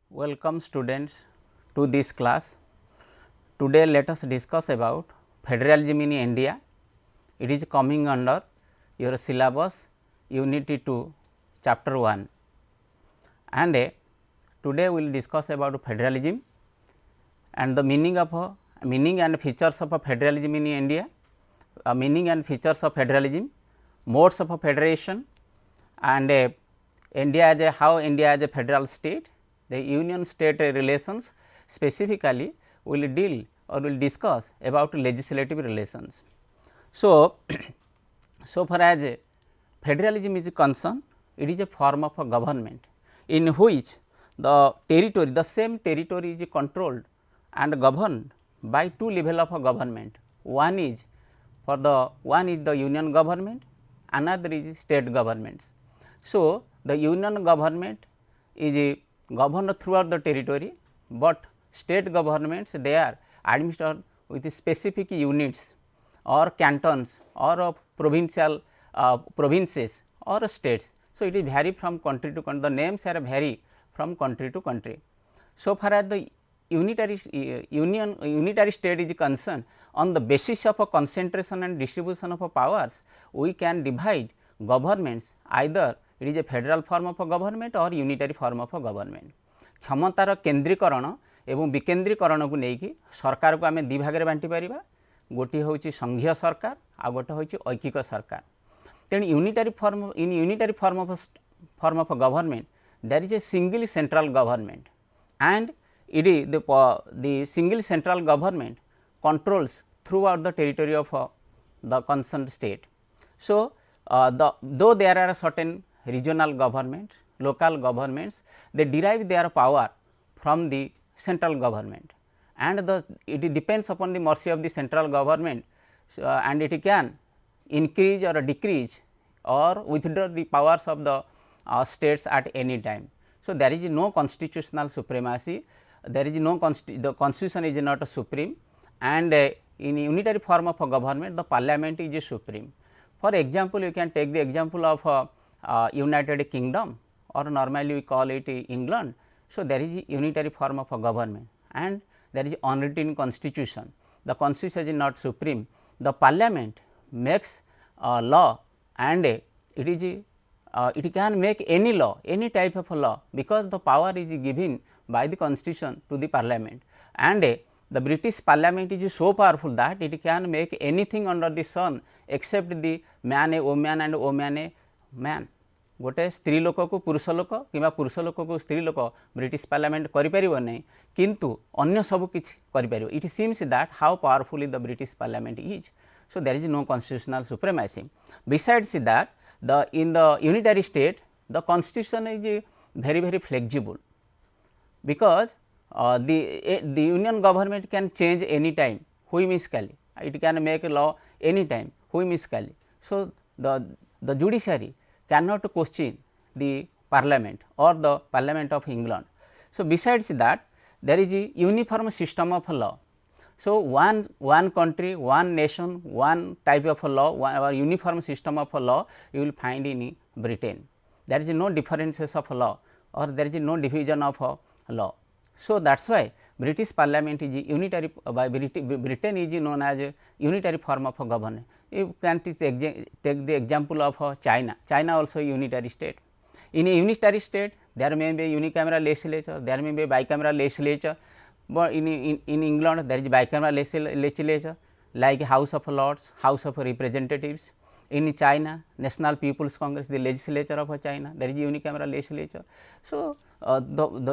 Welcome students to this class. Today let us discuss about federalism in India. It is coming under your syllabus unit 2 chapter 1 and today we will discuss about federalism and the meaning and features of federalism in India, meaning and features of federalism, modes of federation and how India as a federal state, the union state relations, specifically we will deal or will discuss about legislative relations. So, so far as federalism is concerned, it is a form of a government in which the territory, the same territory is controlled and governed by two level of a government. One is the union government, another is state governments. So, the union government is governed throughout the territory, but state governments they are administered with specific units or cantons or provincial provinces or states. So, it is vary from country to country, the names are vary from country to country. So far as the unitary state is concerned, on the basis of a concentration and distribution of powers, we can divide governments either it is a federal form of a government or unitary form of a government. क्षमतार केन्द्रीकरण एवं विकेन्द्रीकरण को लेकिन सरकार को आम दि भाग बांटी पार, गोटे हूँ संघीय सरकार आ गोटे हूँ ऐकिक सरकार. तेणु unitary form of government there is a single central government and it is the single central government controls throughout the territory of the concerned state. So, though there are certain regional governments, local governments, they derive their power from the central government and it depends upon the mercy of the central government and it can increase or decrease or withdraw the powers of the states at any time. So, there is no constitutional supremacy, there is no the constitution is not supreme and in unitary form of a government the parliament is supreme. For example, you can take the example of United Kingdom or normally we call it England. So, there is a unitary form of a government and there is unwritten constitution, the constitution is not supreme, the parliament makes a law and it is it can make any law, any type of a law, because the power is given by the constitution to the parliament and the British parliament is so powerful that it can make anything under the sun except the man a woman and woman a man. गोटे स्त्री लोक को पुरुष लोक कि पुरुष लोक को स्त्री लोक ब्रिटिश पार्लियामेंट करिपारिबो नै किंतु अन्य सब किछि करिपारिबो. It seems that how powerful the British parliament is. So there is no constitutional supremacy. Besides that in the unitary state the constitution is very flexible, because the union government can change any time whimsically, it can make a law any time whimsically. So, the judiciary cannot question the parliament or the parliament of England. So, besides that there is a uniform system of law. So, one country, one nation, one type of a law, or uniform system of a law you will find in Britain. There is no differences of law or there is no division of law. So, that is why British parliament is unitary, by Britain is known as a unitary form of government. You can take the example of China. China also a unitary state. In a unitary state there may be a unicameral legislature, there may be a bicameral legislature, but in England there is bicameral legislature like House of Lords, House of Representatives. In China, National People's Congress, the legislature of China, there is unicameral legislature. So,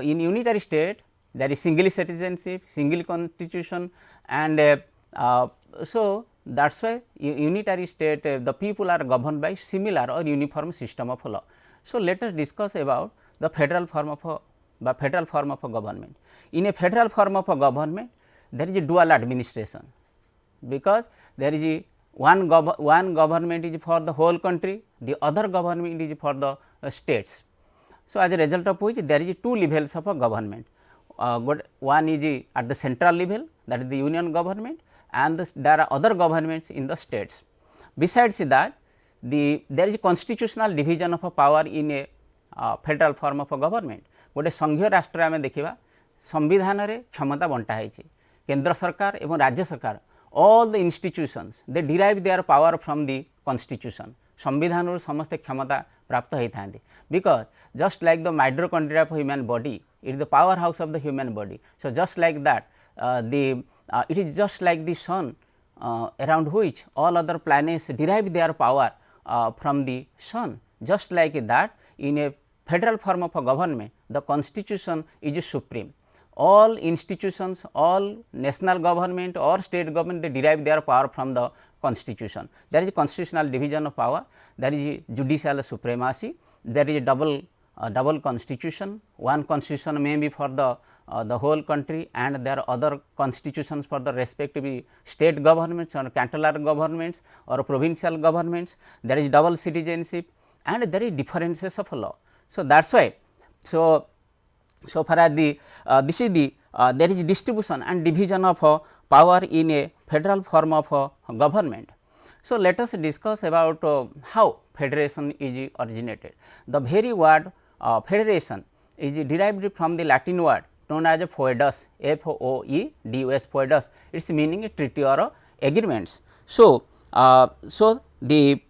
in unitary state there is single citizenship, single constitution and so that is why unitary state the people are governed by similar or uniform system of law. So, let us discuss about the federal form of a government. In a federal form of a government there is a dual administration, because there is a one government is for the whole country, the other government is for the states. So, as a result of which there is two levels of a government, one is at the central level, that is the union government, and there are other governments in the states. Besides that there is a constitutional division of a power in a federal form of a government. गोटे संघीय राष्ट्र आम देखा संविधान रे क्षमता बंटा है केंद्र सरकार एवं राज्य सरकार all the institutions they derive their power from the constitution संविधान समस्त क्षमता प्राप्त होता है because just like the mitochondria of human body it is the power house of the human body so just like that it is just like the sun around which all other planets derive their power from the sun. Just like that, in a federal form of a government, the constitution is supreme. All institutions, all national government or state government, they derive their power from the constitution. There is a constitutional division of power, there is a judicial supremacy, there is a double constitution. One constitution may be for the whole country and there are other constitutions for the respective state governments or cantonal governments or provincial governments. There is double citizenship and there is differences of law. So, that is why so far as the this is the there is distribution and division of power in a federal form of government. So, let us discuss about how federation is originated. The very word federation is derived from the Latin word known as foedus, F-O-E-D-U-S, foedus. Its meaning is treaty or agreements. So, the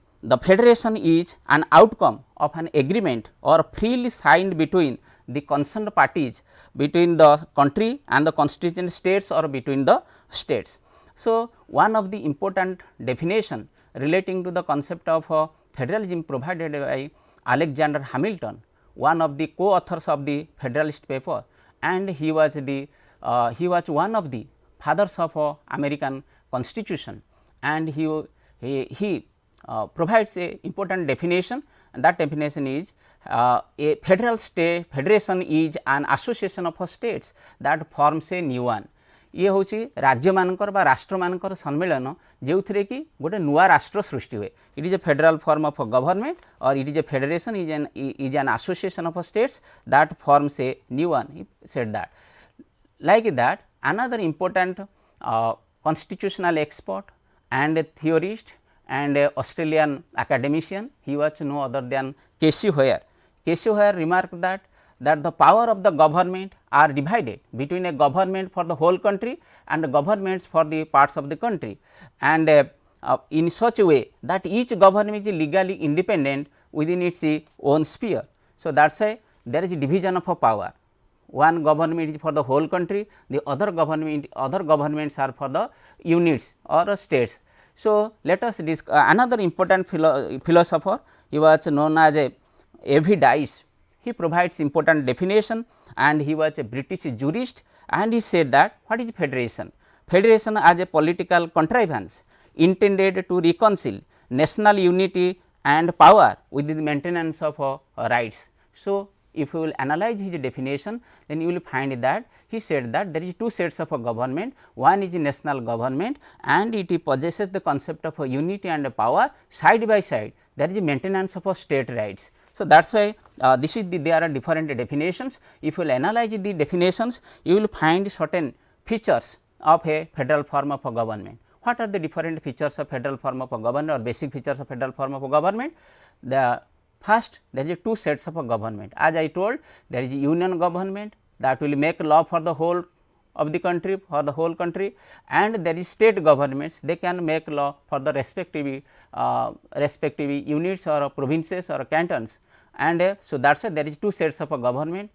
federation is an outcome of an agreement or freely signed between the concerned parties between the country and the constituent states or between the states. So, one of the important definition relating to the concept of federalism provided by Alexander Hamilton, one of the co-authors of the Federalist paper, and he was one of the fathers of American Constitution, and he provides a important definition, and that definition is a federation is an association of states that forms a new one. ये हूँ राज्य मानकर बा राष्ट्र मानकर सम्मेलन जो थे कि गोटे नुआ राष्ट्र सृष्टि हुए. It is a federal form of government or it is a federation is an association of states that forms a new one. He said that like that another important constitutional expert and a theorist and a Australian academician, he was no other than Casey Hoyer. Casey Hoyer remarked that the power of the government are divided between a government for the whole country and governments for the parts of the country, and in such a way that each government is legally independent within its own sphere. So, that is why there is a division of a power. One government is for the whole country, the other governments are for the units or states. So, let us discuss another important philosopher, he was known as A.V. Dyce. He provides important definition and he was a British jurist, and he said that what is federation? Federation as a political contrivance intended to reconcile national unity and power with the maintenance of rights. So, if you will analyze his definition, then you will find that he said that there is two sets of a government, one is national government and it possesses the concept of a unity and a power, side by side there is a maintenance of a state rights. So, that is why this is there are different definitions. If you will analyze the definitions, you will find certain features of a federal form of a government. What are the different features of federal form of a government or basic features of federal form of a government? The first, there is two sets of a government. As I told, there is a union government that will make law for the whole of the country, and there is state governments, they can make law for the respective units or provinces or cantons. And so, that is why there is two sets of a government,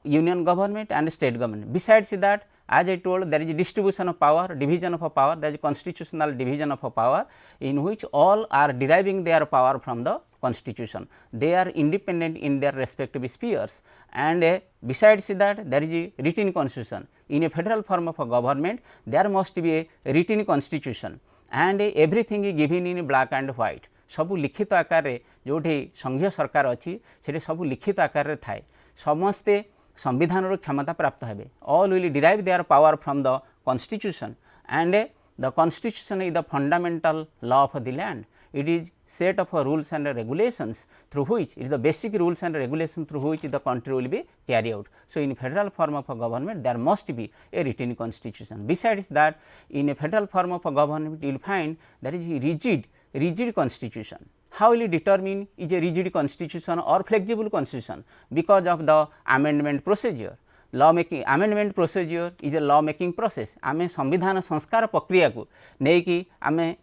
union government and state government. Besides that, as I told, there is a distribution of power, division of a power, there is a constitutional division of a power in which all are deriving their power from the constitution. They are independent in their respective spheres, and besides that there is a written constitution. In a federal form of a government, there must be a written constitution and everything is given in black and white. सबु लिखित आकार रे जोठी संघीय सरकार अच्छी से सबु लिखित आकार रे थाए. समस्ते संविधान क्षमता प्राप्त हेबे. All will derive their power from the constitution, and the constitution is the fundamental law of the land. It is set of rules and regulations through which it is the basic rules and regulations through which the country will be carried out. So, in federal form of a government there must be a written constitution. Besides that, in a federal form of a government you will find there is a rigid constitution. how will you determine is a rigid constitution or flexible constitution? Because of the amendment procedure. law making amendment procedure is a law making process. आमे संविधान संस्कार प्रक्रिया को नहीं कि आमे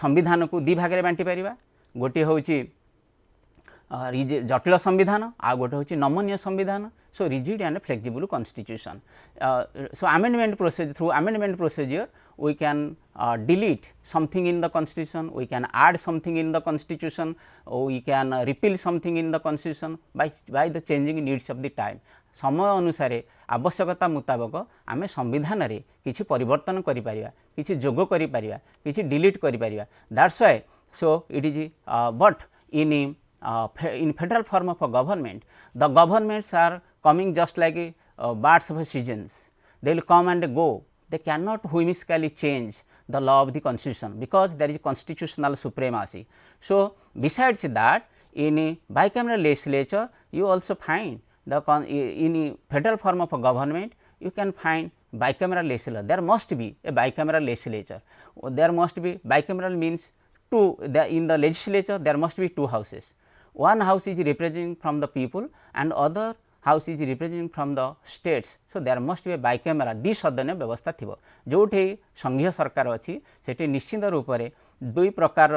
संविधान को दी भाग में बांटी पारिबा. गोटे होची जटिल संविधान आ गोटे होची नमनीय संविधान. So rigid and flexible constitution. So amendment procedure, through amendment procedure we can delete something in the constitution, we can add something in the constitution, we can repeal something in the constitution by the changing needs of the time. समय अनुसार आवश्यकता मुताबक आमे संविधान रे किछि परिवर्तन करि परिबा, किछि जोग करि परिबा, किछि डिलीट करि परिबा. That's why so it is but in federal form of a government, the governments are coming just like birds of seasons. They will come and go. They cannot whimsically change the law of the constitution because there is constitutional supremacy. So besides that, in a bicameral legislature you also find the in a federal form of a government you can find bicameral legislature. There must be a bicameral legislature. There must be bicameral means two. In the legislature there must be two houses. One house is representing from the people and other house is representing from the states. So there must be a bicameral द्विसदन व्यवस्था थिबो. जोठी संघीय सरकार अछि सेठी निश्चित रूप रे दुई प्रकार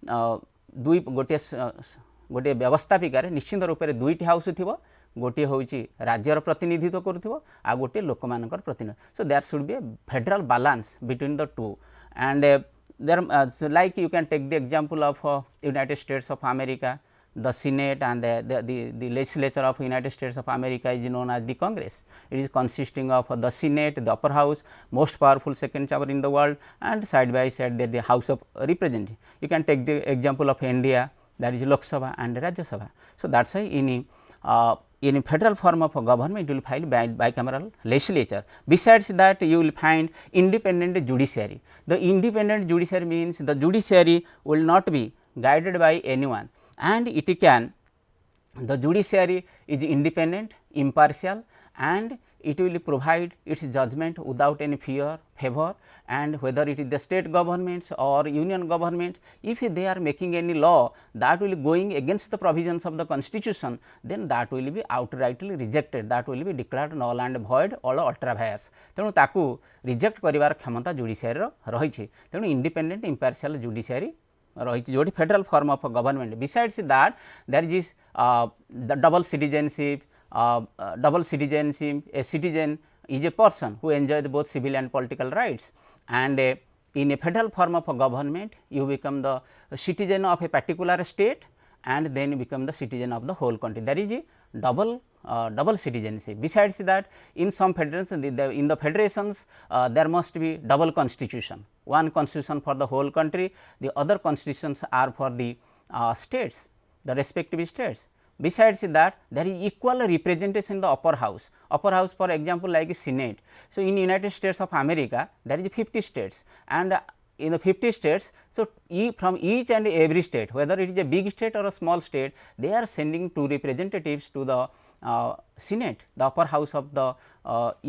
दुई गोटे व्यवस्थापिकार निश्चित रूप रे दुईटी हाउस थिबो. गोटे होची राज्यर प्रतिनिधित्व करूथिबो आ गोटे लोकमानकर प्रतिनिधि. So there should be a federal balance between the two. And there so like you can take the example of United States of America. The Senate and the legislature of United States of America is known as the Congress. It is consisting of the Senate, the upper house, most powerful second chamber in the world, and side by side the House of Representatives. You can take the example of India, that is Lok Sabha and Rajya Sabha. So that's why in a federal form of a government you will find bicameral legislature. Besides that, you will find independent judiciary. The independent judiciary means the judiciary will not be guided by anyone. And it can, the judiciary is independent, impartial, and it will provide its judgment without any fear, favor, and whether it is the state governments or union government, if they are making any law that will be going against the provisions of the constitution, then that will be outrightly rejected, that will be declared null and void or ultra vires. तेणु ताकू reject करिवार क्षमता judiciary रही. तेणु independent impartial judiciary रही जो federal form of government. Besides that there is the double citizenship. A citizen is a person who enjoys both civil and political rights, and in a federal form of a government you become the citizen of a particular state and then you become the citizen of the whole country. There is a double citizenship. Besides that, in some federations, in the federations there must be double constitution, one constitution for the whole country, the other constitutions are for the states, the respective states. Besides that, there is equal representation in the upper house. Upper house, for example, like Senate. So in United States of America there is 50 states, and in the 50 states, so from each and every state, whether it is a big state or a small state, they are sending two representatives to the Senate, the upper house of the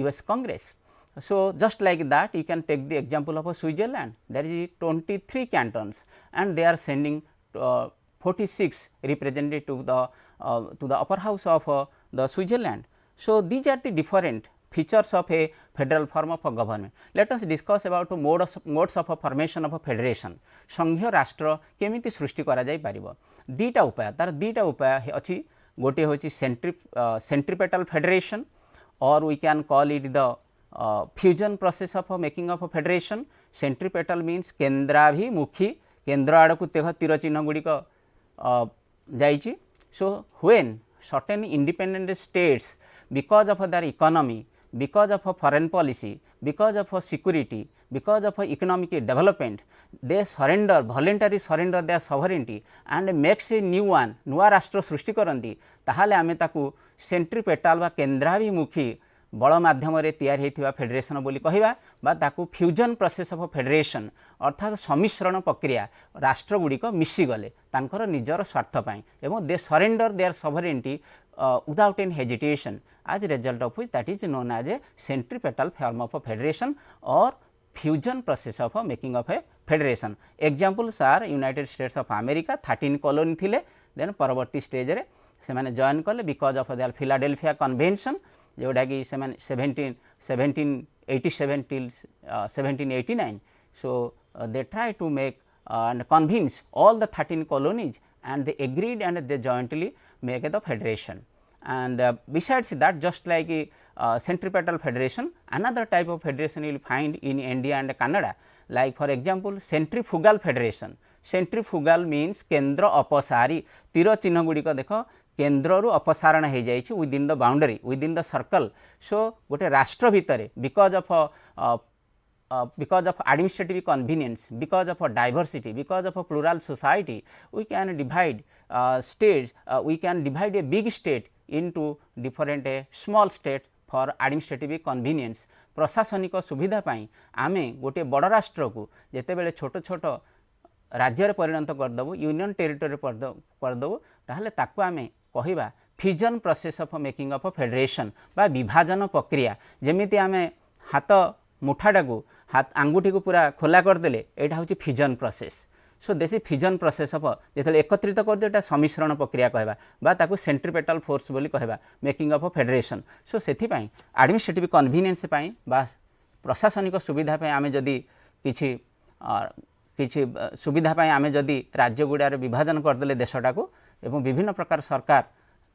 US Congress. So just like that, you can take the example of Switzerland. There is 23 cantons and they are sending 46 representatives to the upper house of the Switzerland. So these are the different features of a federal form of a government. Let us discuss about modes of a formation of a federation. संघीय राष्ट्र केमिति सृष्टि करा जाय परिबो. दीटा उपाय, तार दीटा उपाय अछि. गोटे होछि centripetal federation, or we can call it the fusion process of making of a federation. Centripetal means केंद्राभिमुखी, केंद्र आड़कु तीर चिन्ह गुड़िक जाइछि. So when certain independent states, because of their economy, because of a foreign policy, because of a security, because of a economic development, they surrender, voluntarily surrender their sovereignty and makes a new one, नुआ राष्ट्र सृष्टि करती, ताहाले आमे ताकू सेंट्रीपेटाल बा केंद्राभिमुखी बड़ माध्यम तैयारी होइथिबा federation बोली कहिबा, बा ताकू फ्यूजन प्रोसेस ऑफ फेडरेशन अर्थात सम्मिश्रण प्रक्रिया. राष्ट्र गुड़िक मिसी गले तांकर निजर स्वार्थ पाई एवं they surrender their sovereignty without any hesitation, as a result of which that is known as a centripetal form of a federation or fusion process of making of a federation examples are United States of America 13 colony थिले then परवर्ती stage रे से माने join कले because of the Philadelphia convention जोड़ा कि से माने 1787 till 1789 so they try to make and convince all the 13 colonies and they agreed and they jointly make the federation. And besides that, just like centripetal federation, another type of federation you will find in India and Canada, like for example centrifugal federation. Centrifugal means केन्द्र अपसारी तीर चिन्ह गुड़िक देख केन्द्र रु अपसारण हो जाइए within the boundary within the circle. So गोटे राष्ट्र भितर because of administrative convenience, because of a diversity, because of a plural society, we can divide states, we can divide a big state into different small state for administrative convenience. प्रशासनिक सुविधा पाई आमे गोटे बड़ राष्ट्र को जेते बेले छोट छोट राज्य परिणत करदेबू यूनियन टेरिटोरी करदेबू ताहले ताकू आमे कहिबा fusion process of making of federation बा विभाजन प्रक्रिया. जेमिति आमे हाथ मुठाटा को हाथ आंगुठी को पूरा खोला करदेले एटा होची फ्यूजन प्रोसेस. सो देसी फ्यूजन प्रोसेस ऑफ जेतले एकत्रित कर देटा समिश्रण प्रक्रिया कहबा बा ताकू सेंट्रिपेटल फोर्स बोली कहबा मेकिंग ऑफ फेडरेशन. सो सेथि पई एडमिनिस्ट्रेटिव कन्वीनियंस पई बा प्रशासनिक सुविधा पई आमे जदी किछि सुविधा पई आमे जदी राज्य गुड़ार विभाजन करदेले देशटा को एवं विभिन्न प्रकार सरकार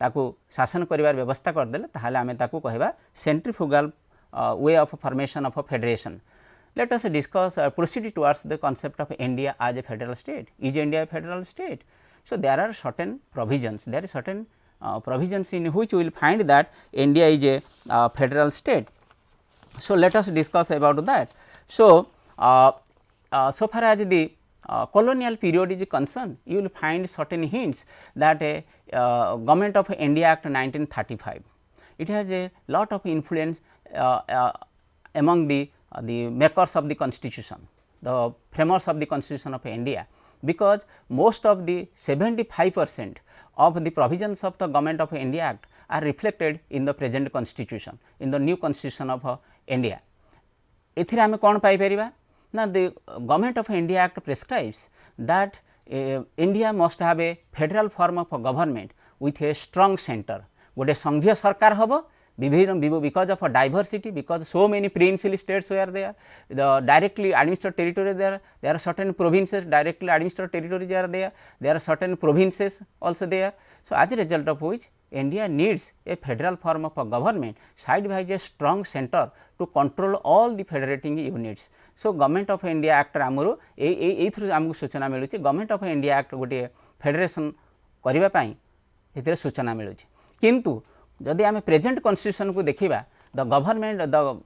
ताकू शासन करिवार व्यवस्था करदेले ताहाले आमे ताकू कहबा centrifugal way of formation of a federation. Let us discuss proceed towards the concept of India as a federal state. Is India a federal state? So there are certain provisions. There is certain provisions in which we will find that India is a federal state. So let us discuss about that. So so far as the colonial period is concerned, you will find certain hints that Government of India Act 1935. It has a lot of influence among the makers of the constitution, the framers of the constitution of India, because most of the 75% of the provisions of the Government of India Act are reflected in the present constitution, in the new constitution of India. एथिरे आमे कौन पाई परिबा ना the Government of India Act prescribes that India must have a federal form of government with a strong center. गोटे संघीय सरकार हबो विभिन्न because of a diversity, because so many princely states were there, the directly administered territory there are certain provinces directly administered territories are there are certain provinces also there. So as a result of which India needs a federal form of a government side by a strong center to control all the federating units. So Government of India Act आमरो एथरु आमको सूचना मिलुछि Government of India Act गोटे federation करिबा पई एथरे सूचना मिलुछि. किंतु जदि आमे present constitution को देखिबा द गवर्नमेंट द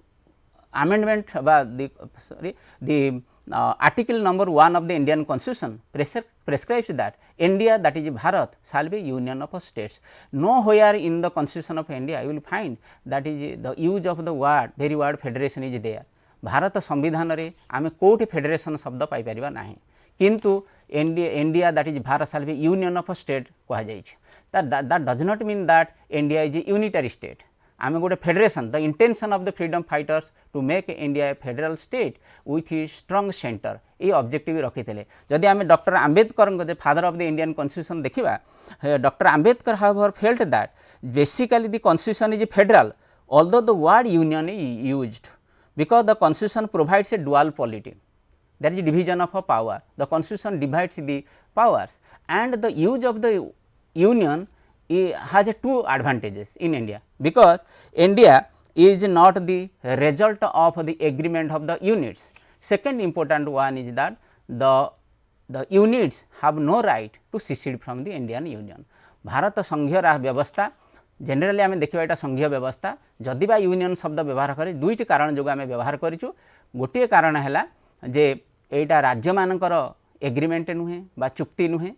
अमेंडमेंट बा the article number 1 of the Indian constitution prescribes that India, that is Bharat, shall be union of states. Nowhere in the constitution of India you will find that is the use of the word very word federation is there. Bharat संविधान रे आमे कोठी federation शब्द पाई परिबा नाही, किंतु India that is Bharat shall be union of state कहा जाइछ. That does not mean that India is a unitary state. आमे गोटे federation, the intention of the freedom fighters to make India a federal state with a strong center ये objective रखिथिले. जदि आमे doctor Ambedkar के father of the Indian constitution देखिबा, doctor Ambedkar however felt that basically the constitution is federal although the word union is used because the constitution provides a dual polity. There is a division of a power. The constitution divides the powers and the use of the union has two advantages in India, because India is not the result of the agreement of the units. Second important one is that the units have no right to secede from the Indian Union. Bharat संघीय व्यवस्था जेनेराली आमे देखिबा एटा संघीय व्यवस्था जदि बा union शब्द व्यवहार करे दुईटी कारण जो आमे व्यवहार करिछु. गोटे कारण हैला जे एटा राज्य मानकर एग्रीमेंट नुहे बा चुक्ति नुहे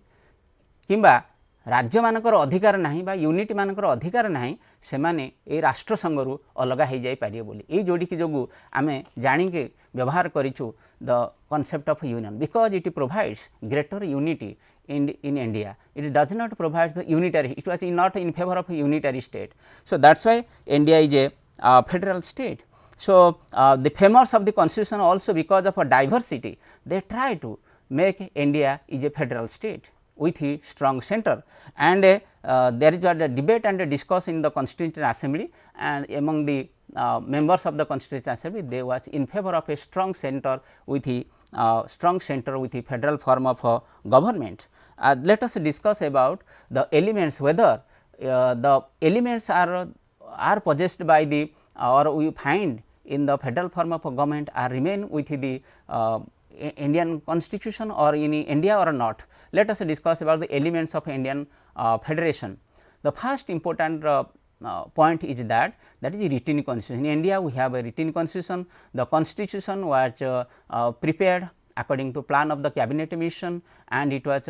किंबा राज्य मानकर अधिकार नाही बा यूनिट मानकर अधिकार नाही से माने ए राष्ट्र संघरु अलगा हो जाई पारिए बोली ए जोडी की जोगु आमे जानि के व्यवहार करिछु the concept of union, because it provides greater unity in India. It does not provide the unitary, it was not in favor of a unitary state. So that's why India is a federal state. So, the framers of the constitution also, because of a diversity, they try to make India is a federal state with a strong center, and there is a debate and a discourse in the Constitutional Assembly, and among the members of the Constitutional Assembly, they was in favor of a strong center with a federal form of government. Let us discuss about the elements, whether the elements are possessed by the or we find in the federal form of government are remain with the Indian constitution or in India or not. Let us discuss about the elements of Indian federation. The first important point is that is written constitution. In India we have a written constitution. The constitution was prepared according to plan of the cabinet mission, and it was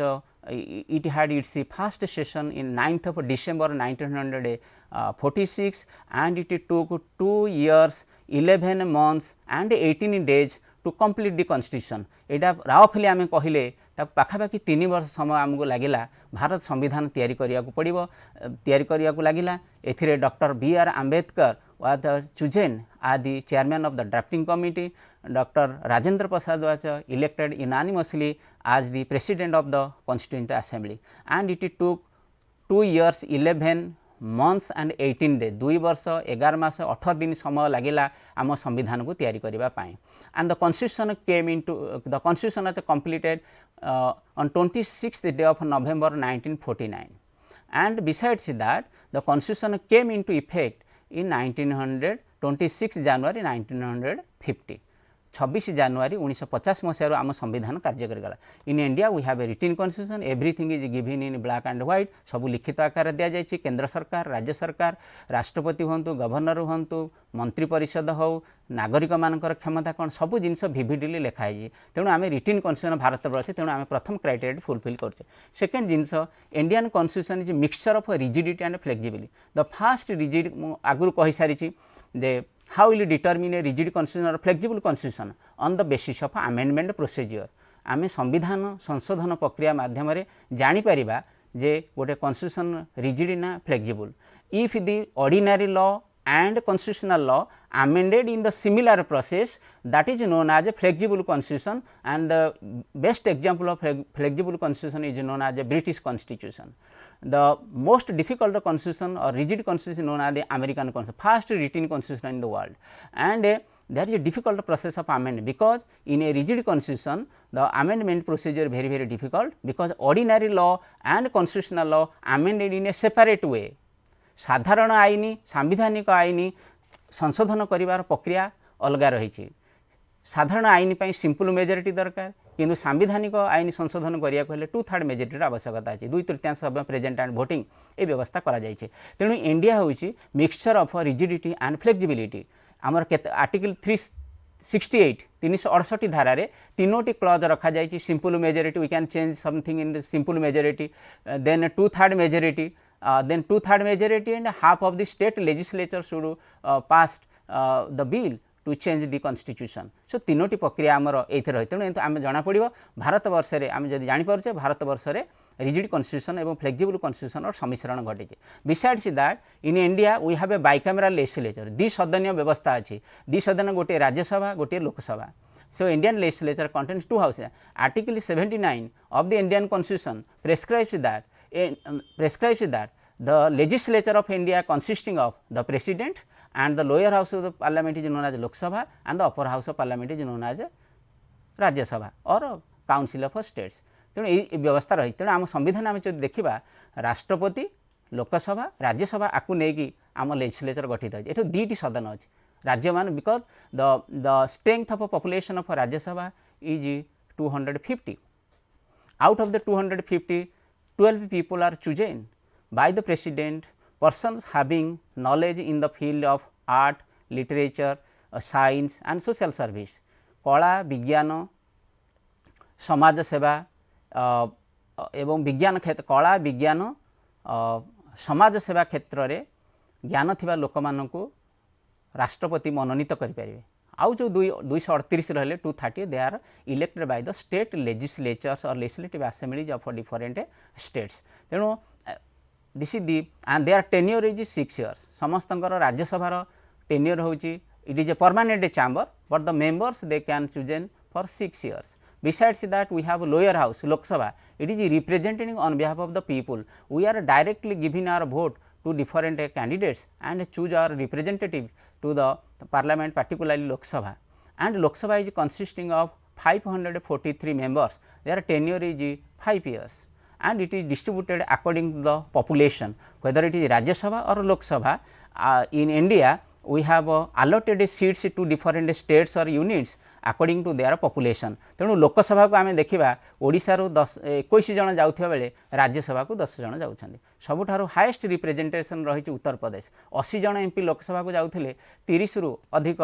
it had its first session in 9th of December 1946, and it took 2 years 11 months and 18 days to complete the constitution. एटा रावफली आम कहले पाखापाखि 3 वर्ष समय आमको लगिला भारत संविधान तैयारी करिया को पड़िबो, तैयारी करिया को लागिला। एथिरे doctor B.R. Ambedkar was chosen as the chairman of the drafting committee. Dr. Rajendra Prasad was elected unanimously as the president of the Constituent Assembly, and it took 2 years 11 months and 18 days, 2 वर्ष 11 मास 18 दिन समय लगिला आम संविधान को तैयारी करिबा पाए। And the constitution came into the constitution was completed on 26th day of November 1949, and besides that the constitution came into effect in 26 January 1950. 26 January 1950 मसीह आम संविधान कार्यकारी गला। In India we have a written constitution, everything is given in black and white, सब लिखित आकार दि जाइए। केंद्र सरकार, राज्य सरकार, राष्ट्रपति हूँ, गवर्नर हूँ, मंत्री परिषद हो, नागरिक मानकर क्षमता कौन, सब जिनस भिभिडली लिखाई। तेणु आम रिटन कॉन्स्टिट्यूशन भारत वर्ष, तेणु आम प्रथम क्राइटेरिया फुलफिल करछे। Second genus Indian constitution is mixture of rigidity and flexibility. The fast rigid आगु कही सारी जे how will you determine a rigid constitution or flexible constitution on the basis of amendment procedure. आमे संविधान संशोधन प्रक्रिया माध्यम जानी परिबा जे गोटे constitution rigid ना flexible. If the ordinary law and constitutional law amended in the similar process, that is known as a flexible constitution, and the best example of flexible constitution is known as a British constitution. The most difficult constitution or rigid constitution known as the American constitution, first written constitution in the world, and there is a difficult process of amendment, because in a rigid constitution the amendment procedure very difficult, because ordinary law and constitutional law amended in a separate way. साधारण आईन, सांविधानिक आईन संशोधन करिवार प्रक्रिया अलग रही। साधारण आईन पर सिंपल मेजोरिटी दरकार, किंतु सांविधानिक आईन संशोधन करिया को हेले 2/3 मेजोरिटी आवश्यकता अछि। 2/3 सभ्य प्रेजेंट एंड भोटिंग ए व्यवस्था करा जायछि। तेणु इंडिया होछि mixture of rigidity and flexibility. आमर आर्टिकल 368 368 धारा रे तीनोटी क्लॉज रखा जायछि। Simple majority, we can change something in the simple majority, then 2/3 majority, then 2/3 majority and half of the state legislature should pass the bill to change the constitution. So तीनोटी प्रक्रिया आमर एथे रही। तेणु आम जना पड़ो भारत वर्ष में आम जब जापे भारत वर्ष में रिजिड कॉन्स्टिट्यूशन और फ्लेक्सिबल कॉन्स्टिट्यूशन और सम्मिश्रण घटी। Besides that in India we have a bicameral legislature, द्विसदनीय व्यवस्था अच्छी। द्विसदन गोटे राज्यसभा, गोटे Lok Sabha. So Indian legislature contains 2 houses. Article 79 of the Indian constitution prescribes that the legislature of India consisting of the president and the lower house of the parliament is known as Lok Sabha, and the upper house of parliament is known as Rajya Sabha or council of states. तेणु ये व्यवस्था रही। तेणु आम संविधान आम देखा राष्ट्रपति, लोकसभा, राज्यसभा आपको लेकिन आम लेजिस्लेचर गठित है। ये दुईटी सदन अच्छी राज्य मान, because the strength of population of Rajya Sabha is 250. Out of the 250, 12 people are chosen by the president, persons having knowledge in the field of art, literature, science and social service. कला, विज्ञान, समाज सेवा एवं विज्ञान क्षेत्र, कला, विज्ञान, समाज सेवा क्षेत्र में ज्ञान थिबा लोक मानकु राष्ट्रपति मनोनीत करें। आउ जो 238 रहे 230 they are elected by the state legislatures और legislative assemblies of different states. तेणु this is the end their tenure is 6 years. समस्त राज्यसभार टेन्योर होची it is a permanent chamber, but the members they can chosen for 6 years. Besides that, we have lower house Lok Sabha, it is representing on behalf of the people. We are directly giving our vote to different candidates and choose our representative to the parliament, particularly Lok Sabha. And Lok Sabha is consisting of 543 members, their tenure is 5 years, and it is distributed according to the population, whether it is Rajya Sabha or Lok Sabha. In India, we have allotted seats to different states or units according to their population. तेणु लोकसभा को आम देखा ओडिशारू 21 जन जाउथिबा बेले राज्यसभा को 10 जन जाउछन्ति। सबुठारु highest representation रही उत्तर प्रदेश, 80 जन एमपी लोकसभा को जाउथिले, 30 रु अधिक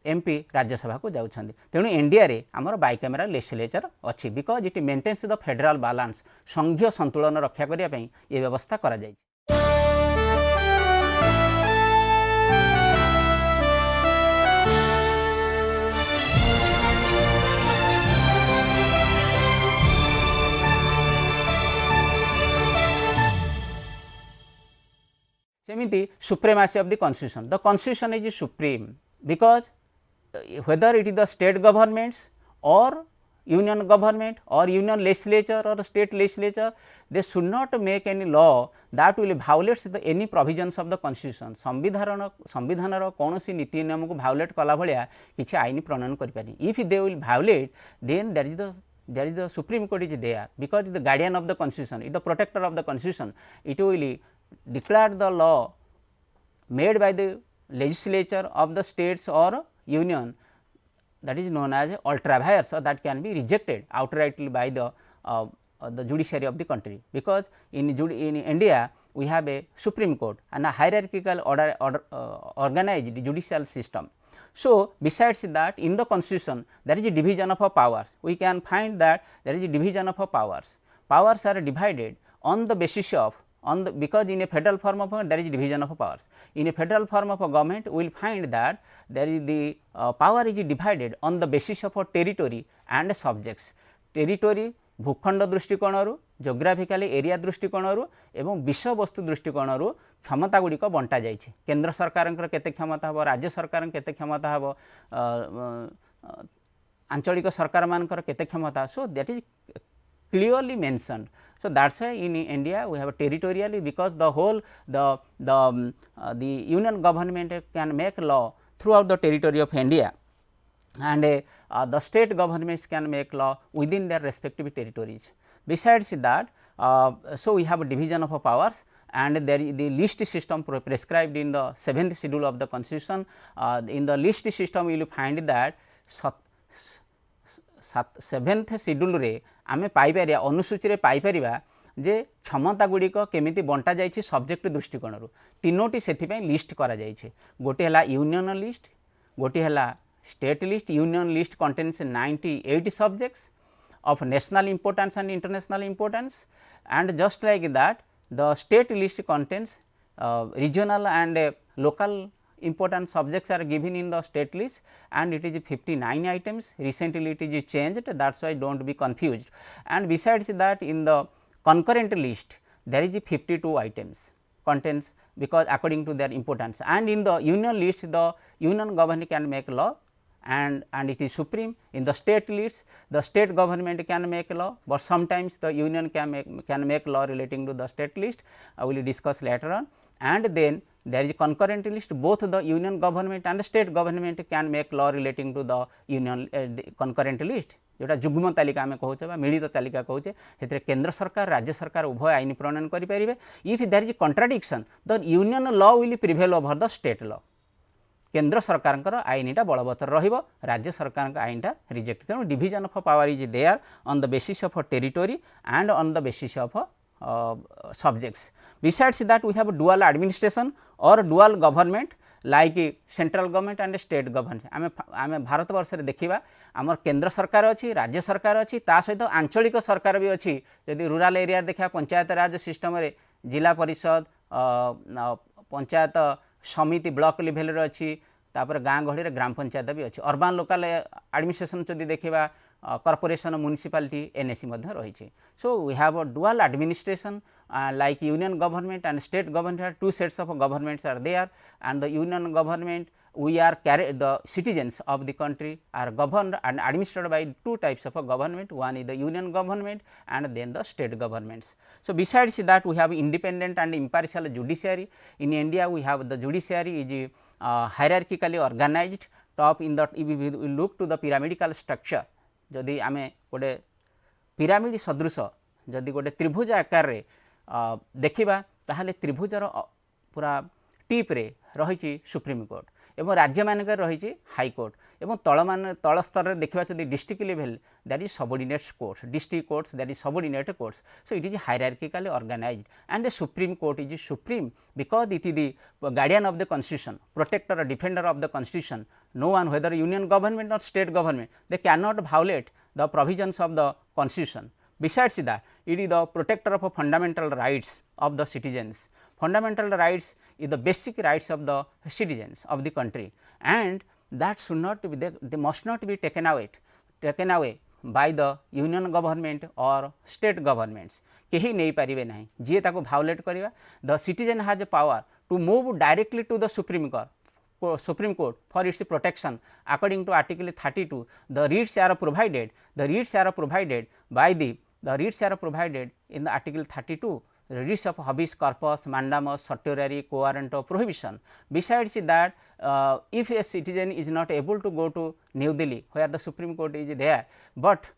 एमपी राज्यसभा को जाउछन्ति। तेणु इंडिया रे हमर बाइकैमेरल लेजिस्लेचर अछि because it maintains the federal balance, संघीय संतुलन रक्षा करिया पई ये व्यवस्था करा जाय। Seମିତି supremacy of the constitution. The constitution is supreme because whether it is the state governments or union government or union legislature or state legislature, they should not make any law that will violate any provisions of the constitution. संविधान कौन सी नीति नियम को violate कला भलिया किसी आईन प्रणयन करि पारि। If they will violate, then there is the Supreme Court is there because it is the guardian of the constitution, it is the protector of the constitution. It will declare the law made by the legislature of the states or union, that is known as ultra vires, or that can be rejected outrightly by the judiciary of the country, because in India we have a Supreme Court and a hierarchical organized judicial system. So, besides that, in the constitution there is a division of powers. We can find that there is a division of powers. Powers are divided on the basis of because in a federal form of there is division of powers. In a federal form of a government, we will find that there is the power is divided on the basis of a territory and subjects. Territory भूखंड दृष्टिकोण, जोग्राफिकाली area दृष्टिकोण एवं विषय वस्तु दृष्टिकोण क्षमता गुड़िक बंटा जाए। केंद्र सरकार केते क्षमता हम, राज्य सरकार केते क्षमता हम, आंचलिक सरकार मानकर केते क्षमता। So that is clearly mentioned. So that's why in India we have a territorially, because the whole the union government can make law throughout the territory of India, and the state governments can make law within their respective territories. Besides that, so we have a division of powers, and there is the list system prescribed in the 7th schedule of the constitution. In the list system you will find that 7th schedule रे आमे पाइपारिया अनुसूची रे पाइपारिबा जे क्षमता गुड़िक केमिति बंटा जाइछि subject दृष्टिकोण तीनोटी सेथिपై list करा जाइछि। गोटे हला यूनियन लिस्ट, गोटे हला state list. Union list contains 98 subjects of national importance and international importance, and just like that the state list contains regional and local important subjects are given in the state list, and it is 59 items. Recently it is changed, that is why do not be confused. And besides that, in the concurrent list there is 52 items contains, because according to their importance. And in the union list, the union government can make law, and it is supreme. In the state list, the state government can make law, but sometimes the union can make law relating to the state list. I will discuss later on. And then there is a concurrent list, both the union government and the state government can make law relating to the union the concurrent list, जोटा जुग्म तालिका आम कहे मिलित तालिका कहे से केंद्र सरकार राज्य सरकार उभय आईन प्रणयन करें। If there is contradiction, the union law will prevail over the state law. केंद्र सरकार आईनटा बलवत्तर रहिबो, राज्य सरकार आईनटा रिजेक्ट। तेणु division of power is there on the basis of territory and on the basis of subjects. Besides that, we have dual administration or dual government like central government and state government. आमे भारत वर्ष रे देखिबा आमर केंद्र सरकार अच्छी, राज्य सरकार अच्छी, ता सहित आंचलिक सरकार भी अच्छी। यदि रूरल एरिया देखा पंचायत राज सिस्टम रे जिला परिषद, पंचायत समिति ब्लॉक लेवल रे अच्छी, तापर गाँ गहली रे ग्राम पंचायत भी अच्छी। अर्बन लोकल एडमिनिस्ट्रेशन जदि देखिबा corporation municipality NSC मध्य रही। So we have a dual administration like union government and state government. Two sets of governments are there, and the union government we are the citizens of the country are governed and administered by two types of a government, one is the union government and then the state governments. So, besides that we have independent and impartial judiciary. In India we have the judiciary is hierarchically organized. Top in the, if we look to the pyramidical structure, जदि आमे गोटे pyramid सदृश जदि गोटे त्रिभुज आकार रे देखिबा ताहले त्रिभुजर पूरा टीप रे रही सुप्रीम कोर्ट एवं राज्य मानक रही हाईकोर्ट एवं तल स्तर में देखा जब district level that is subordinate courts, district courts that is subordinate courts. So it is hierarchically organized and the supreme court is supreme because it is the guardian of the constitution, protector defender of the constitution. No one whether union government or state government they can not violate the provisions of the constitution. Besides that, it is the protector of fundamental rights of the citizens. Fundamental rights is the basic rights of the citizens of the country, and that should not be, they must not be taken away by the union government or state governments. केही नहीं पारिबे नहीं जे ताको violate करिवा. The citizen has a power to move directly to the Supreme Court for its protection according to Article 32. The writs are provided. The writs are provided by the writs are provided in the Article 32. The writs of habeas corpus, mandamus, certiorari, co-warrant of prohibition. Besides that, if a citizen is not able to go to New Delhi where the Supreme Court is there, but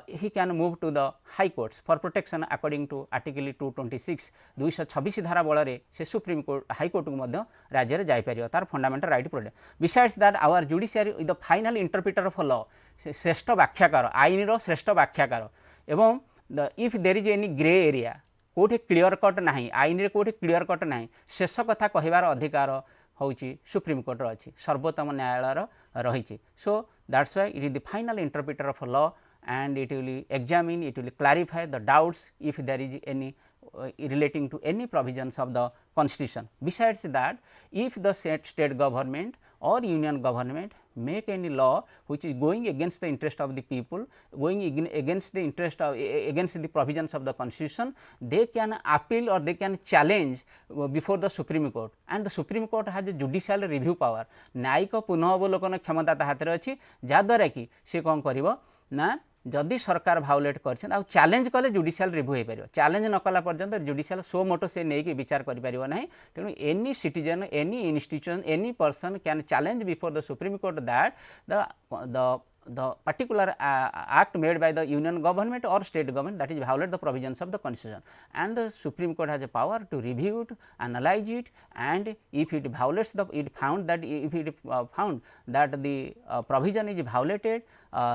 he can move to the high courts for protection according to Article 226. 226 धारा बल से supreme court high court को मध्य राज्य में जापर तार fundamental right protect. Besides that our judiciary is the final interpreter of law, श्रेष्ठ व्याख्याकार, आईन श्रेष्ठ व्याख्याकार. एवं if there is any grey area कोठे क्लियर कट नाही, आईन रे कोठे क्लियर कट नाही, शेष कथा कहबार अधिकार होची सुप्रीम कोर्ट रो अछि, सर्वोत्तम न्यायालय रही. So that's why it is the final interpreter of law and it will examine, it will clarify the doubts if there is any relating to any provisions of the constitution. Besides that, if the state government or union government make any law which is going against the interest of the people, going against the interest of against the provisions of the constitution, they can appeal or they can challenge before the Supreme Court, and the Supreme Court has a judicial review power. न्यायिक पुनः अवलोकन क्षमता ता हाथ रे अछि, जा द्वारा कि से कोन करिवो ना जदि सरकार भायोलेट कर चैलेंज कले जुडिशियल रिव्यू हो पार. चैलेंज न कला पर्यंत जुडिशियल सो मोटो से नहीं कि विचार करें ना. तेणु any citizen, any institution, any person can challenge before the supreme court that the particular act made by the union government or state government that is violate the provisions of the constitution, and the Supreme Court has a power to review it, analyze it, and if it violates the, it found that if it found that the provision is violated,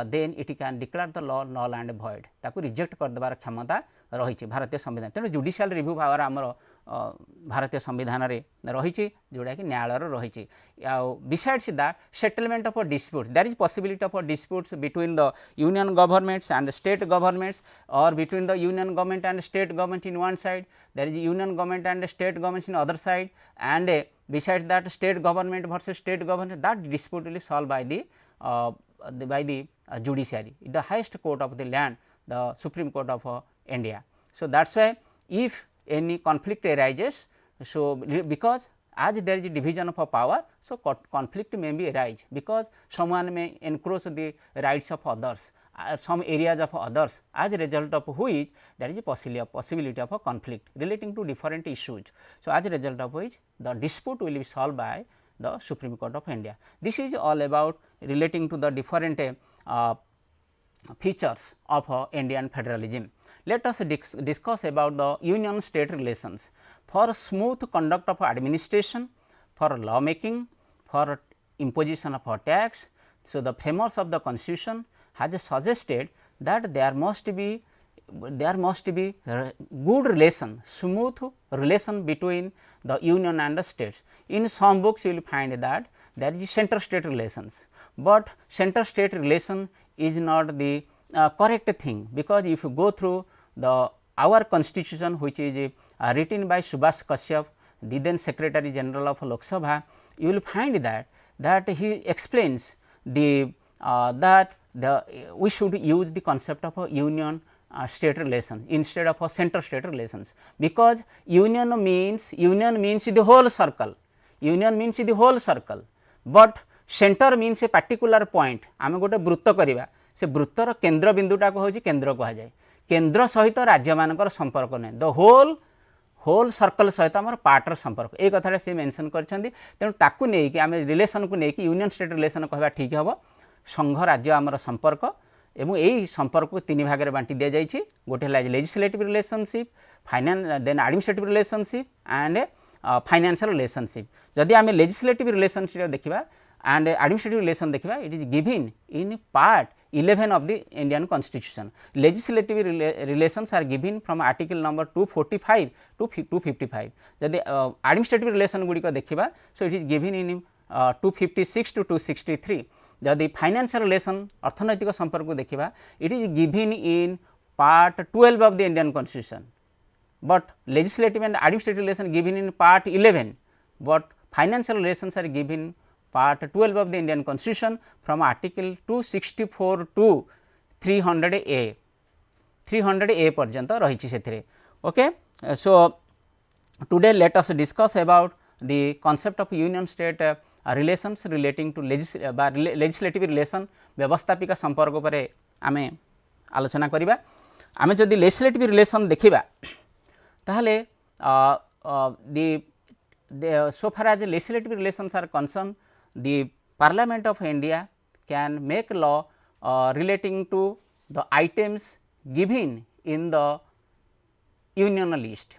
then it can declare the law null and void. ताकू reject कर देबार क्षमता रही भारतीय संविधान. तेणु judicial review power आमर भारतीय संविधान रे रही जोड़ा कि न्यायालय रही. Besides that settlement of disputes, there is possibility of disputes between the union governments and state governments, or between the union government and state government in one side, there is union government and state government in other side, and besides that state government versus state government, that dispute will solve by the judiciary, the highest court of the land, the Supreme Court of India. So that's why if any conflict arises, so because as there is a division of power, so conflict may be arise because someone may encroach the rights of others, some areas of others, as a result of which there is a possibility of a conflict relating to different issues. So as a result of which the dispute will be solved by the Supreme Court of India. This is all about relating to the different features of Indian federalism. Let us discuss about the union state relations. For smooth conduct of administration, for law making, for imposition of a tax, so the framers of the constitution has suggested that there must be good relation, smooth relation between the union and the states. In some books you will find that there is center state relations, but center state relation is not the correct thing, because if you go through our constitution, which is written by Subhash Kashyap, the then Secretary General of Lok Sabha, you will find that he explains that we should use the concept of a union state relation instead of a center state relations, because union means the whole circle. Union means the whole circle. But centre means a particular point आम गोटे वृत्त करवा से वृत्तर केन्द्र बिंदुटा हूँ केन्द्र कहुए केन्द्र सहित राज्य मानकर संपर्क नहीं द होल सर्कल सहित आम पार्टर संपर्क ये कथा सी मेंशन करेणु ताकू नहीं आम रिलेसन को लेकिन यूनियन स्टेट रिलेसन कहवा ठीक हम संघ राज्य आमर संपर्क एवं यही संपर्क को तीन भाग में बांटी दि जाइए गोटे है legislative relationship then administrative relationship and financial relationship जदि आम लेजिस्लेटिव रिलेशनशिप देखा एंड एडमिनिस्ट्रेटिव रिलेशन देखा it is given in part 11 of the Indian Constitution. Legislative relations are given from article number 245 to 255. जदि administrative relation गुड़ी को देखिबा so it is given in 256 to 263. जदि financial relation अर्थनैतिक संपर्क को देखिबा it is given in part 12 of the Indian Constitution. But legislative and administrative relation given in part 11, but financial relations are given part 12 of the Indian Constitution from article 264 to 300A 300A पर्यंत रही से okay so today let us discuss about the concept of union state relations relating to legislative relation व्यवस्थापिका संपर्क पर आमे आलोचना करिबा आमे जदि legislative relation देखिबा ताहले so far as legislative relations are concerned the Parliament of India can make law relating to the items given in the union list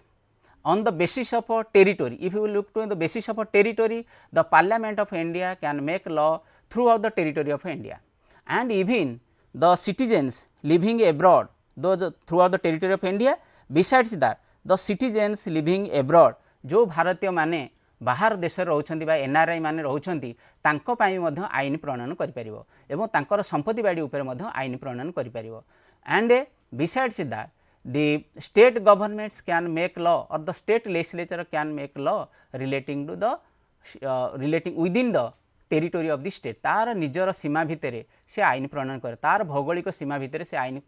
on the basis of a territory. If you look to the basis of a territory, the Parliament of India can make law throughout the territory of India, and even the citizens living abroad those throughout the territory of India. Besides that, the citizens living abroad जो भारतीय माने बाहर देश रोचंती बा NRI माने रोचंती तांको पाई मध्य आईन प्रणयन करि परिबो एवं तांकर संपत्ति बाड़ी ऊपर मध्य आईन प्रणयन करि परिबो and besides that the state governments can make law or the state legislature can make law relating to the relating within the territory of the state तार निजर सीमा भितर से आईन प्रणयन करे तार भौगोलिक सीमा भितर से आईन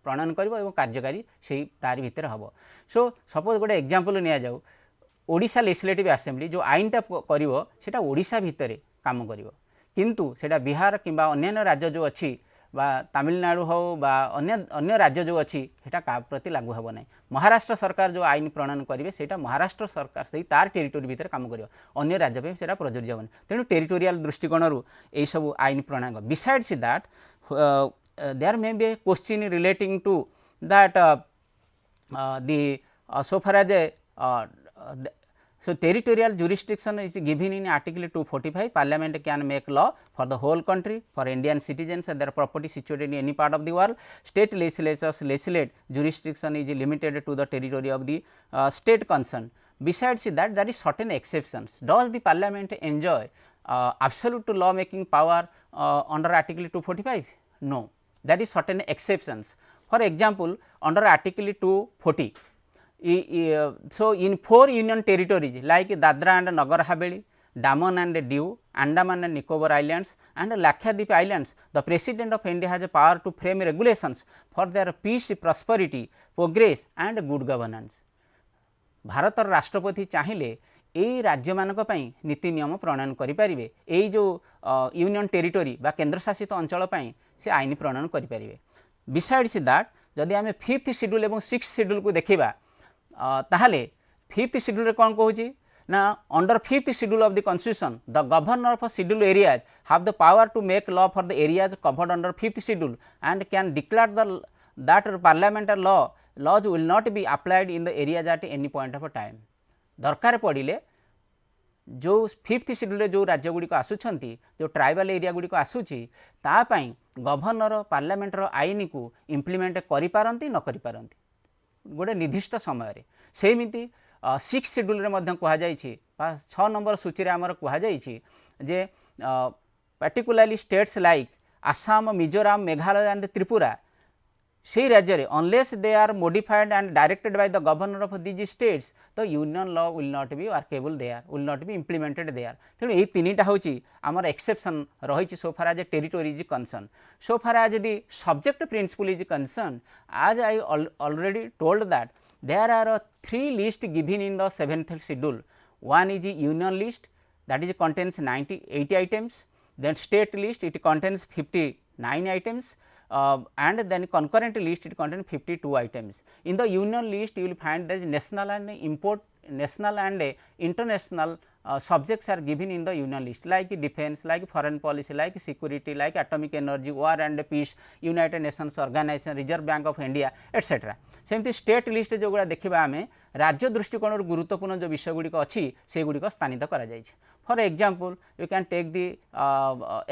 प्रणयन करिवो एवं कार्यकारी से तार भितर हबो सो सपोज गोटे एग्जांपल निया जाऊ ओडिशा लेजिस्लेटिव असेंबली जो आईनटा करिवो सेटा ओडिशा भितर काम करिवो किंतु सेटा बिहार किंबा अन्य राज्य जो अछि बा तमिलनाडु हो बा अन्य राज्य जो अच्छी सेटा का प्रति लागू हेबो नै महाराष्ट्र सरकार जो आईन प्रणयन करिवे सेटा महाराष्ट्र सरकार से तार टेरिटोरी भीतर काम करिवो अन्य राज्य पे सेटा प्रযোज्य हेबो नै तेनु टेरिटोरियल दृष्टिकोण रु एई सब आईन प्रणयन besides that there may be a question relating to that the so far as so territorial jurisdiction is given in article 245. Parliament can make law for the whole country for Indian citizens and their property situated in any part of the world. State legislatures legislate jurisdiction is limited to the territory of the state concerned. Besides that, there is certain exceptions. Does the Parliament enjoy absolute law making power under article 245? No, there is certain exceptions. For example, under article 240. So in 4 union territories like Dadra and Nagar Haveli, Daman and Diu, Andaman and Nicobar Islands and Lakshadweep Islands, the President of India has a power to frame regulations for their peace, prosperity, progress and good governance. भारतर राष्ट्रपति चाहिए यही राज्य मानक पई नीति नियम प्रणयन करि परिबे एई जो यूनियन टेरिटोरी बा केंद्र शासित अंचल पई से आईन प्रणयन करि परिबे. बिसाइड्स दैट जदि आमे 5th शेड्यूल एवं 6th शेड्यूल को देखिबा ताहले 5th शेड्यूल कौन कहूँ ना under 5th schedule of the constitution the governor of schedule areas have the power to make law for the areas covered under 5th schedule and can declare the that parliamentary laws will not be applied in the areas at any point of time. दरकार पड़े जो 5th schedule जो राज्य गुड़िक आसुंच जो tribal area गुड़िक आसूची तापाई governor पार्लियामेंटर आईन को implement करिपारंती न करिपारंती गोटे निर्दिष्ट समय सेमिति 6th शेड्यूल रे मध्य कहा जाइछि 6 नंबर सूची रे हमर कहा जाइछि जे particularly states like Assam, Mizoram, Meghalaya and Tripura से राज्य रे unless they are modified and directed by the governor of these states तो union law will not be workable there will not be implemented there. तेणु यही तीनटा होची आमर एक्सेप्शन रही so far as a territory is concerned. So far as the subject principal is concerned as I already told that there are 3 lists given in the 7th schedule. One is the union list, that is contains 80 items. Then state list, it contains 59 items, and then concurrent list, it contains 52 items. In the union list, you will find that national and international subjects are given in the union list, like defense, like foreign policy, like security, like atomic energy, war and peace, United Nations Organization, Reserve Bank of India, etc. सेमती state list जो गुड़ा देखा आम राज्य दृष्टिकोण गुरुत्वपूर्ण जो विषय गुड़िक अच्छी से गुड़िक स्थानित करा जायछि. For example you can take the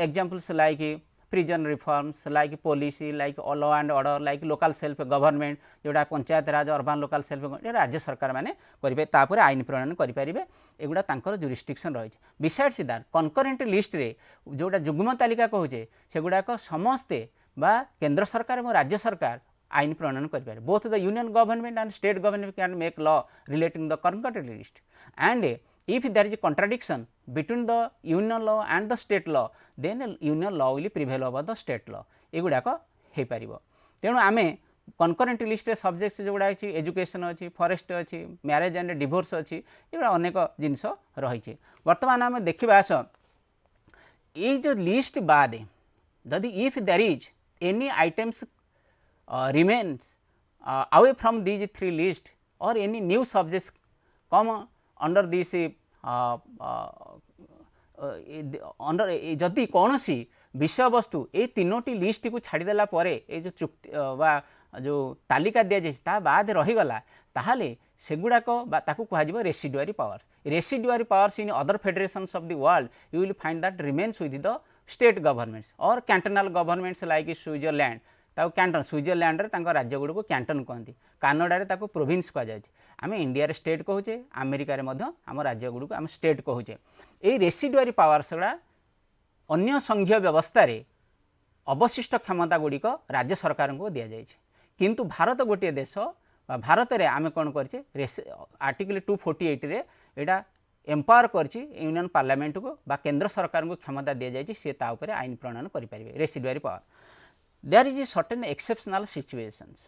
examples like prison reforms, like policy, like law and order, like local self government जोड़ा panchayat raj, urban local self government राज्य सरकार मैंने करेंगे, तापर आईन प्रणयन करेंगे. एगुड़ा तांकर जुरिस्डिक्शन रही. बिसाइड्स दैट कंकरेंट लिस्ट रे जोड़ा युग्म तालिका कहुचे सेगुड़ाक समस्ते बा केंद्र सरकार और राज्य सरकार आईन प्रणयन करेंगे. Both the union government and state government can make law relating the concurrent list. And if there is a contradiction between the union law and the state law, then union law will prevail over the state law. एगुड़ाक हो पार. तेणु आम concurrent list subjects जो गुड़ा अच्छी education अच्छी, forest अच्छी, marriage and divorce अच्छी, ये अनेक जिनस रही. बर्तमान आम देखा आस ये जो लिस्ट बाद जदि if there is any items remains away from these three lists or any new subjects come under this under जदि कौन सी विषय वस्तु ये तीनोटी लिस्ट को छाड़देला ये जो चुक्ति बा जो तालिका दि जाए बाद रहीगला ताहले सेगुड़ाक कह residuary powers. Residuary powers in other federations of the world you will find that remains with the state governments or cantonal governments like Switzerland. Canton Switzerland रे राज्य गुड़ को कैंटन कहती, कानाडा रे प्रोविंस कहुए, आम इंडिया स्टेट कहूचे, अमेरिका आम राज्य गुड़ को आम स्टेट कहूचे. ये रेसिडुआरी पावर्स गुड़ा अन्य संघीय व्यवस्था रे अवशिष्ट क्षमता गुड़िक राज्य सरकार को दि जाए. किंतु भारत गोटे देश, भारत रे आम कौन कर आर्टिकल 248 रे एटा एम्पावर करछि यूनियन पार्लियामेंट को बा केंद्र सरकार को क्षमता दि जाए सी ताऊपर आईन प्रणयन करें. रेसिडुआरी power. There is a certain exceptional situations,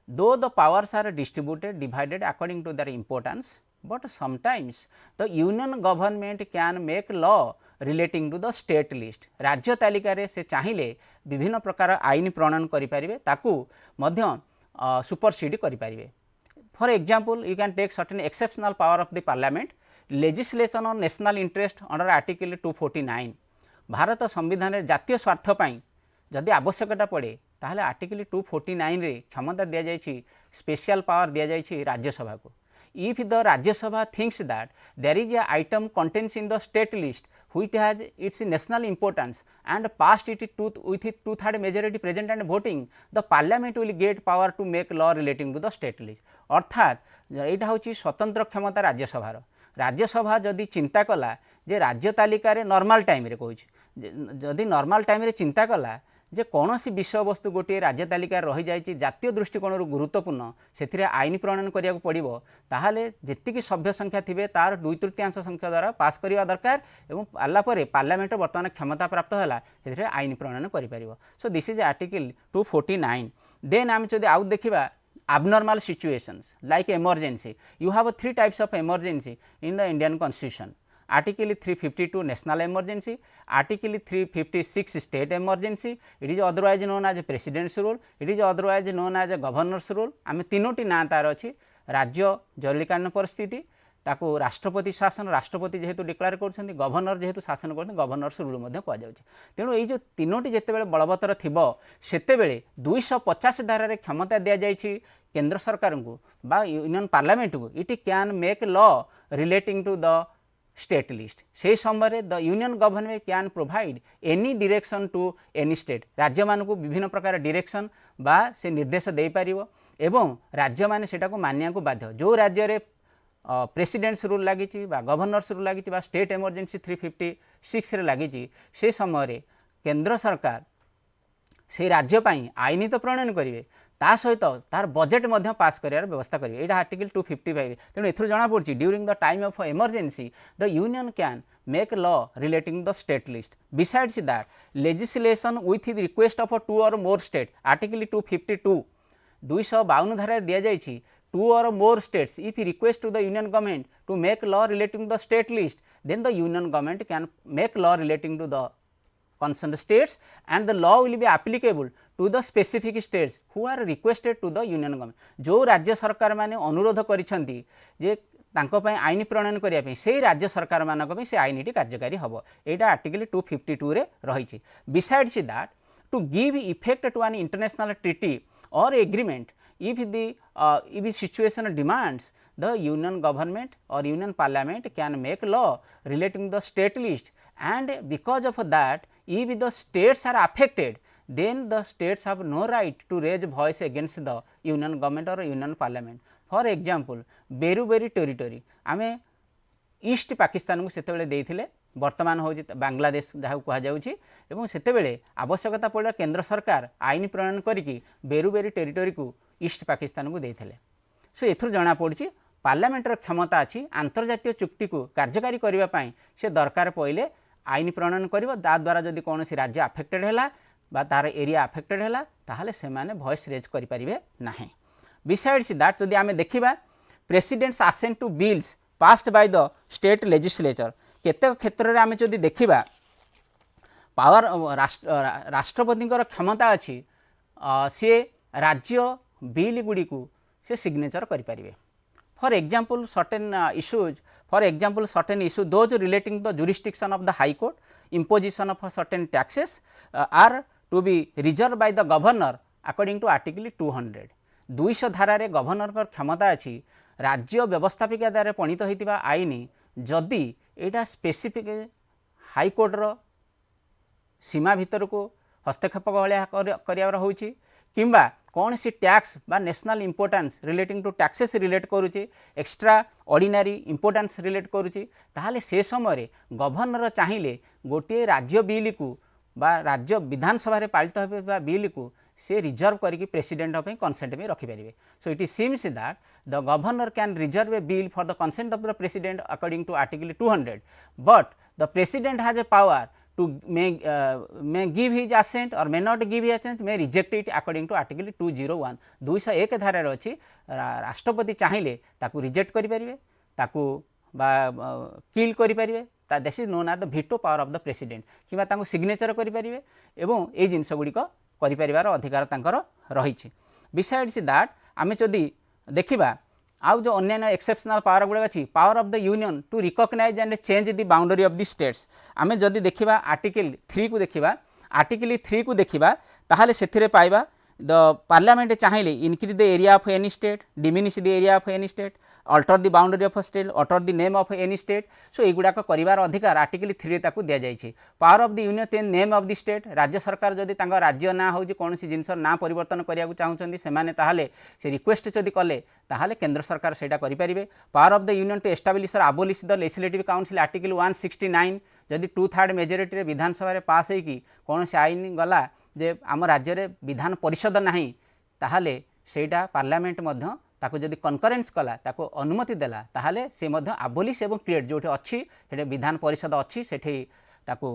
though the powers are divided according to their importance, but sometimes the union government can make law relating to the state list. राज्य तालिका रे से चाहिए विभिन्न प्रकार आईन प्रणयन करें, ताकू मध्य सुपरसीड करें. For example you can take certain exceptional power of the parliament legislation on national interest under article 249. Bharat संविधान जातीय स्वार्थ जदि आवश्यकता पड़े ताहले आर्टिकल 249 रे क्षमता दि जाए स्पेशल पावर दि जाए राज्यसभा को. If the Rajya Sabha thinks that there is a item contains in the state list which has its national importance and passed it with 2/3 majority present and voting, the parliament will get power to make law relating to the state list. अर्थात यहाँ हूँ स्वतंत्र क्षमता राज्यसभार. राज्यसभा जदि चिंता कला जे राज्य तालिका रे नॉर्मल टाइम रे कहूँ, जदि नॉर्मल टाइम रे चिंता कला जे कौन सी विषय वस्तु गोटे राज्य तालिका रही जाए जातीय दृष्टिकोण गुरुत्वपूर्ण से आईन प्रणयन करिया पड़ो, ताहले जेतिकी सभ्य संख्या थिबे तार 2/3 संख्या द्वारा पास करवा दरकार एवं आलापर पार्लियामेंट बर्तमान क्षमता प्राप्त है से आईन प्रणयन करें. So this is article 249. Then आम जब आउ देखा abnormal situations like emergency, you have 3 types of emergency in the Indian constitution. Article 352 national emergency, Article 356 state emergency, it is otherwise known as president's rule, it is otherwise known as governor's rule. आम तीनोटी ना तार अच्छी राज्य जरुरीकालीन परिस्थिति, ताको राष्ट्रपति शासन, राष्ट्रपति जेहेतु डिक्लेयर कर गवर्नर जेहेतु शासन कर गवर्नर्स रूल कहुच्छे. तेणु ये तीनोटी जितेबाला बलवत्तर थिबो सेतेबेले 250 धारा क्षमता दि जाए केंद्र सरकार को बा यूनियन पार्लियामेंट को, it can make law relating to the state list. से समय the union government can provide any direction to any state. राज्य मान को विभिन्न प्रकार डायरेक्शन बा से निर्देश दे पारिबो एवं राज्य माने सेटा को मानिया को बाध्य. जो राज्य रे प्रेसिडेंट्स रूल लगी गवर्नर्स रूल लगी स्टेट इमरजेंसी 356 रे लगी से समय केंद्र सरकार से राज्य आईन तो प्रणयन करेंगे, ता सहित तार बजेट पास कर व्यवस्था करेंगे. यहाँ आर्टिकल 255. तेणु एथुर जना पड़ी during the time of emergency the union can make law relating the state list. Besides that legislation with the request of 2 or more state, article 252 252 धारा दि जाए two or more states, if he requests to the union government to make law relating to the state list, then the union government can make law relating to the concerned states, and the law will be applicable to the specific states who are requested to the union government. जो राज्य सरकार माने अनुरोध करिसेंती जे तांको पय आईन प्रणयन करिया पय सेही राज्य सरकार मानक पय से आईनटी कार्यकारी हबो. एटा आर्टिकल 252 रे रहिछि. Besides that, to give effect to an international treaty or agreement, if the situation demands, the union government or union parliament can make law relating to the state list, and because of that, if the states are affected, then the states have no right to raise voice against the union government or union parliament. For example, Beruberi territory आमे east Pakistan को सेतेबेले देइथिले, वर्तमान होछि बांग्लादेश जहाँ कहा जाउछि, एवं सेतेबेले आवश्यकता पड़े केंद्र सरकार आईन प्रणयन करिकि बेरुबेरी टेरिटोरी को ईस्ट पाकिस्तान को देइथिले. सो एथुर जणा पड़छि पार्लियामेंटर क्षमता अछि अंतर्जातीय चुक्ति को कार्यकारी करिवा पई से दरकार पइले आईन प्रणयन करिवो. ता द्वारा जदि कोनोसी राज्य अफेक्टेड हैला बा तार एरिया अफेक्टेड हैला ताहाले सेमाने वॉइस रेज करि परिबे नाही. बिसाइड्स दैट जदि आमे देखिबा president's assent to bills passed by the state legislature, केते क्षेत्र रे आमे जदि देखिबा पावर राष्ट्रपति क्षमता अच्छी सी राज्य बिल गुड़ी को से सिग्नेचर करें. For example certain issue those relating the jurisdiction of the high court, imposition of certain taxes are to be reserved by the governor according to article 200. 200 धारा रे गवर्नर पर क्षमता अच्छी राज्य व्यवस्थापिका द्वारा प्रणीत होता आईन जदि एटा स्पेसिफिक हाई कोर्ट रो सीमा भीतर को हस्तक्षेप कर किंबा कौन सी टैक्स बा national importance relating to taxes relate करुच्ची, एक्स्ट्रा ऑर्डिनरी इंपोर्टेंस रिलेट करुच्ची, ताहले से समय गवर्नर चाहिए गोटे राज्य बिल को बा राज्य विधानसभा रे पालित होबा बिल को से रिजर्व करके प्रेसिडेंट ऑफ कंसेंट में रखिपारे. So it seems that the governor can reserve a bill for the consent of the president according to article 200, but the president has a power to may give his assent or may not give his assent, may reject it according to article 201. 201 धारा अच्छी राष्ट्रपति चाहिए ताकू reject करें ताकू बा kill करें. This is known as the veto power of the president किंबा ताकू सिग्नेचर करें एवं ये जिनस गुड़िक कर अधिकार तांकर रही. बिसाइड्स दैट आमे जदि देखिबा आउ जो अन्य एक्सेप्शनल पावर गुड़ा अच्छी power of the union to recognise and change the boundary of the states. आमे जदि देखिबा आर्टिकल 3 को देखिबा, आर्टिकल 3 को देखिबा ताहाले सेथिरे पाइबा द पार्लियामेंट चाहिए increase the area of any state, diminish the area of any state, alter the boundary of state, alter the name of any state. So एगुड़ाक कर अधिकार आर्टिकल 3 ताकू दि जाइए. Power of the union name of the state, राज्य सरकार जदि तांका राज्य ना हो कौन सी जिनस ना परिवर्तन करने चाहते से ताहले से रिक्वेस्ट जदि कले ताहले केंद्र सरकार सेटा करें. Power of the union to establish और abolish the legislative council article 169, जदि 2/3 मेजोरिटी विधानसभा पास होगी कौन से आईन गला जे आम राज्य रे विधान परिषद नहीं ताहले सेटा पार्लियामेंट मध्य ताको जदि कनकरेन्स कला ताको अनुमति देला ताहले से मध्य आबोलिश एवं क्रिएट जोटे अच्छी सेठे विधान परिषद अच्छी सेठे ताको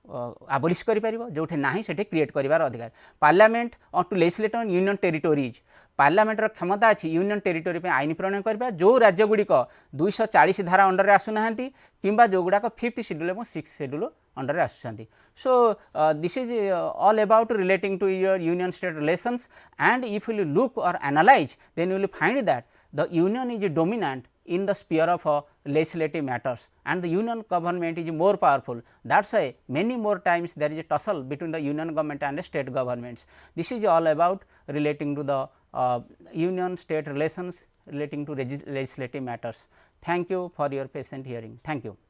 आबोलिश करि परिबो, जोठे नाही सेठे क्रिएट करिवार अधिकार. पार्लियामेंट और to legislate on union territories, पार्लियामेंटर क्षमता अच्छी यूनियन टेरिटोरी पे आईन प्रणयन करबा जो राज्य गुड़िक 240 धारा अंडर रे आसुना किंबा जो गुड़ाक 5th शेड्यूल और 6th शेड्यूल अंडर रे आसुछंती. So this is all about relating to your union state relations, and if you look or analyze then you will find that the union is dominant in the sphere of legislative matters, and the union government is more powerful. That's why many more times there is a tussle between the union government and the state governments. This is all about relating to the union state relations relating to legislative matters. Thank you for your patient hearing. Thank you.